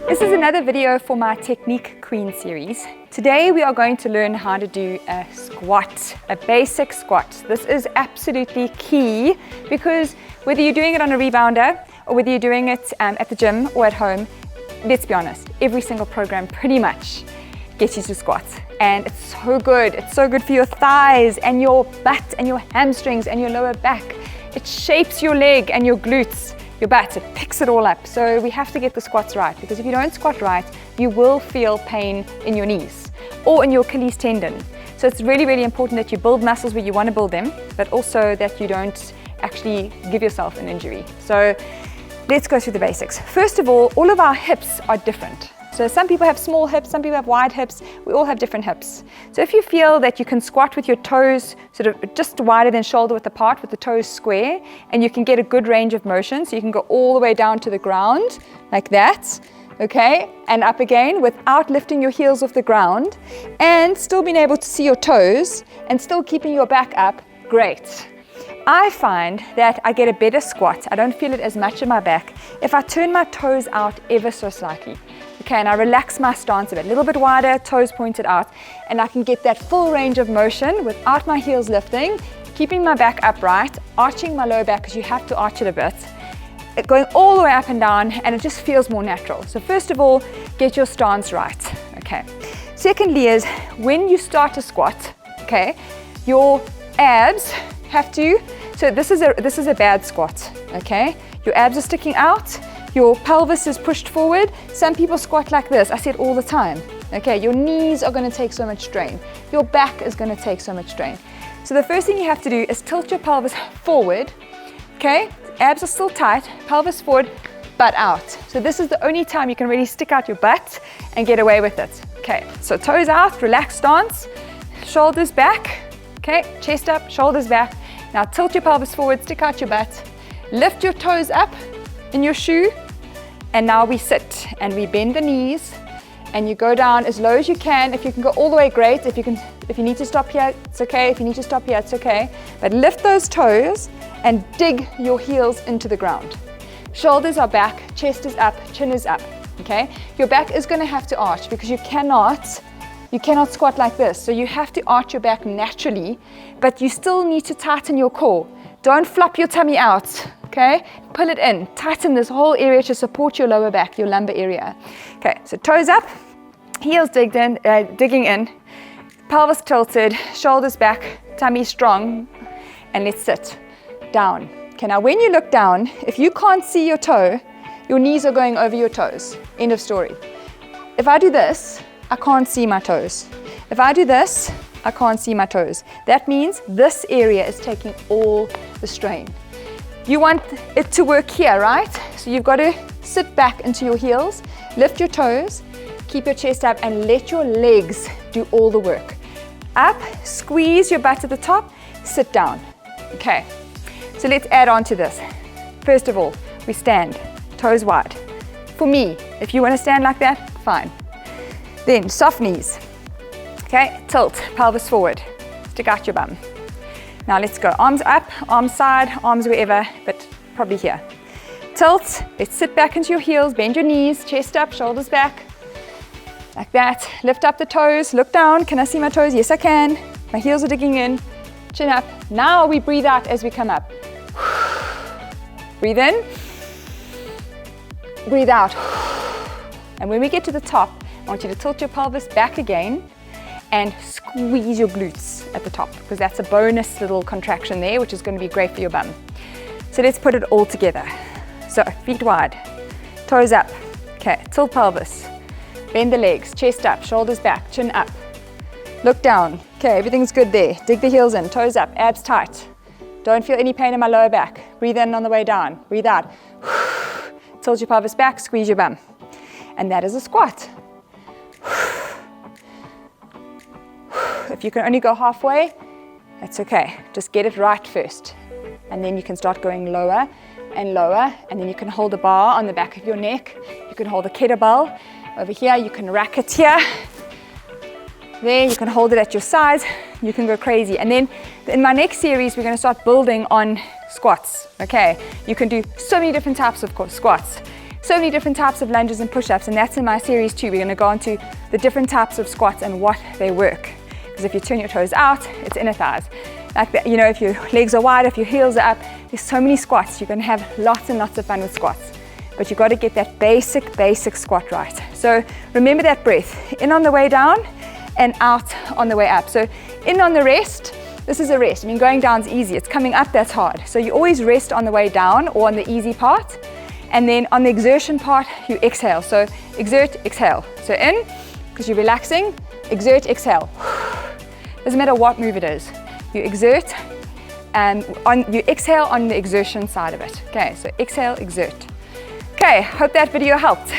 This is another video for my Technique Queen series. Today we are going to learn how to do a squat, a basic squat. This is absolutely key because whether you're doing it on a rebounder or whether you're doing it at the gym or at home, let's be honest, every single program pretty much gets you to squat. And it's so good. It's so good for your thighs and your butt and your hamstrings and your lower back. It shapes your leg and your glutes, your butt. It picks it all up. So we have to get the squats right, because if you don't squat right, you will feel pain in your knees or in your Achilles tendon. So it's really, really important that you build muscles where you want to build them, but also that you don't actually give yourself an injury. So let's go through the basics. First of all of our hips are different. So some people have small hips, some people have wide hips. We all have different hips. So if you feel that you can squat with your toes sort of just wider than shoulder width apart with the toes square, and you can get a good range of motion, so you can go all the way down to the ground like that, okay, and up again without lifting your heels off the ground and still being able to see your toes and still keeping your back up, great. I find that I get a better squat, I don't feel it as much in my back, if I turn my toes out ever so slightly. Okay, and I relax my stance a bit, a little bit wider, toes pointed out, and I can get that full range of motion without my heels lifting, keeping my back upright, arching my lower back because you have to arch it a bit, going all the way up and down, and it just feels more natural. So first of all, get your stance right, okay. Secondly is, when you start to squat, okay, your abs have to, so this is a bad squat, okay. Your abs are sticking out, your pelvis is pushed forward. Some people squat like this, I see it all the time, okay. Your knees are going to take so much strain, your back is going to take so much strain. So the first thing you have to do is tilt your pelvis forward, okay, abs are still tight, pelvis forward, butt out. So this is the only time you can really stick out your butt and get away with it, okay. So toes out, relaxed stance, shoulders back, okay, chest up, shoulders back. Now tilt your pelvis forward, stick out your butt, lift your toes up in your shoe, and now we sit and we bend the knees and you go down as low as you can. If you can go all the way, great. If you need to stop here, it's okay. If you need to stop here, it's okay. But lift those toes and dig your heels into the ground. Shoulders are back, chest is up, chin is up, okay? Your back is gonna have to arch because you cannot squat like this. So you have to arch your back naturally, but you still need to tighten your core. Don't flop your tummy out, okay? Pull it in, tighten this whole area to support your lower back, your lumbar area. Okay, so toes up, heels digging in, pelvis tilted, shoulders back, tummy strong, and let's sit down. Okay, now when you look down, if you can't see your toe, your knees are going over your toes, end of story. If I do this, I can't see my toes. If I do this, I can't see my toes. That means this area is taking all the strain. You want it to work here, right? So you've got to sit back into your heels, lift your toes, keep your chest up, and let your legs do all the work. Up, squeeze your butt at the top, sit down. Okay, so let's add on to this. First of all, we stand, toes wide. For me, if you want to stand like that, fine. Then soft knees. Okay, tilt, pelvis forward, stick out your bum. Now let's go, arms up, arms side, arms wherever, but probably here. Tilt, let's sit back into your heels, bend your knees, chest up, shoulders back, like that. Lift up the toes, look down, can I see my toes? Yes, I can. My heels are digging in, chin up. Now we breathe out as we come up. Breathe in, breathe out. And when we get to the top, I want you to tilt your pelvis back again and squeeze your glutes at the top, because that's a bonus little contraction there, which is going to be great for your bum. So let's put it all together. So feet wide, toes up, okay, tilt pelvis, bend the legs, chest up, shoulders back, chin up, look down, okay, everything's good there, dig the heels in, toes up, abs tight, don't feel any pain in my lower back, breathe in on the way down, breathe out, tilt your pelvis back, squeeze your bum, and that is a squat. If you can only go halfway, that's okay. Just get it right first. And then you can start going lower and lower, and then you can hold a bar on the back of your neck. You can hold a kettlebell over here. You can rack it here. There, you can hold it at your sides. You can go crazy. And then in my next series, we're going to start building on squats. Okay, you can do so many different types of squats, so many different types of lunges and push-ups, and that's in my series too. We're going to go into the different types of squats and what they work. Because if you turn your toes out, it's inner thighs. Like that, you know, if your legs are wide, if your heels are up, there's so many squats. You're going to have lots and lots of fun with squats. But you've got to get that basic squat right. So remember that breath. In on the way down and out on the way up. So in on the rest, this is a rest. I mean, going down is easy. It's coming up that's hard. So you always rest on the way down or on the easy part. And then on the exertion part, you exhale. So exert, exhale. So in, because you're relaxing, exert, exhale. Doesn't matter what move it is. You exert and you exhale on the exertion side of it. Okay, so exhale, exert. Okay, hope that video helped.